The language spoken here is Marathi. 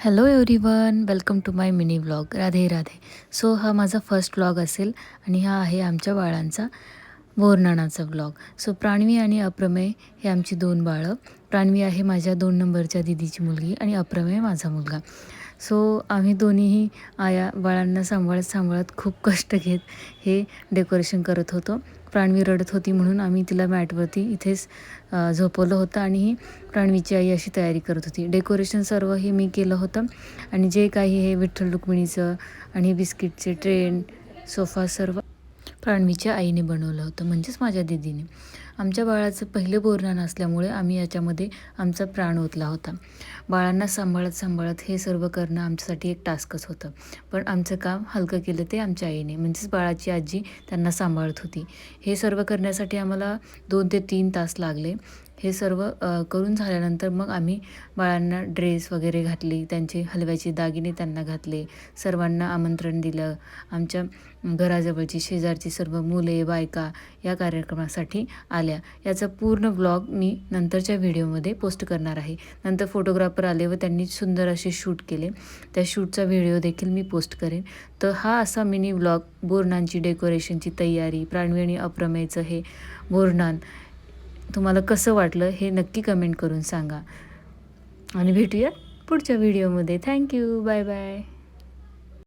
Hello everyone, welcome to my mini vlog. Radhe Radhe. So हा माझा फर्स्ट व्लॉग असेल आणि हा आहे आमच्या बाळांचा बोरनानाचा व्लॉग. सो प्राण्वी आणि अप्रमेय हे आमची दोन बाळं. प्राण्वी आहे माझ्या 2 नंबरच्या दीदीची मुलगी आणि अप्रमेय माझा मुलगा. सो आम्ही दोन्हीही आया बाळांना सांभाळत खूप कष्ट घेत हे डेकोरेशन करत होतो. प्राण्वी रडत होती म्हणून आम्ही तिला मॅटवरती इथेच झोपवलं होतं आणि ही प्राण्वीची आई अशी तयारी करत होती. डेकोरेशन सर्व हे मी केलं होतं आणि जे काही हे विठ्ठल रुक्मिणीचं आणि बिस्किटचे ट्रेन, सोफा सर्व प्राण्वीच्या आईने बनवलं होतं, म्हणजेच माझ्या दीदीने. आमच्या बाळाचं पहिलं बोरनान असल्यामुळे आम्ही याच्यामध्ये आमचा प्राण ओतला होता. बाळांना सांभाळत हे सर्व करणं आमच्यासाठी एक टास्कच होतं. पण आमचं काम हलकं केलं ते आमच्या आईने, म्हणजेच बाळाची आजी त्यांना सांभाळत होती. हे सर्व करण्यासाठी आम्हाला 2 ते 3 तास लागले. हे सर्व करून झाल्यानंतर मग आम्ही बाळांना ड्रेस वगैरे घातली, त्यांचे हलव्याचे दागिने त्यांना घातले, सर्वांना आमंत्रण दिलं. आमच्या घराजवळची शेजारची सर्व मुले, बायका या कार्यक्रमासाठी आल्या. याचा पूर्ण व्लॉग मी नंतरच्या व्हिडिओमध्ये पोस्ट करणार आहे. नंतर फोटोग्राफर आले व त्यांनी सुंदर असे शूट केले. त्या शूटचा व्हिडिओ देखील मी पोस्ट करेन. तर हा असा मिनी व्लॉग, बोरनानची डेकोरेशनची तयारी, प्राण्वी आणि अप्रमेयचं हे बोरनान तुम्हाला कसं वाटलं हे नक्की कमेंट करून सांगा आणि भेटूया पुढच्या व्हिडिओमध्ये. थँक्यू. Bye bye.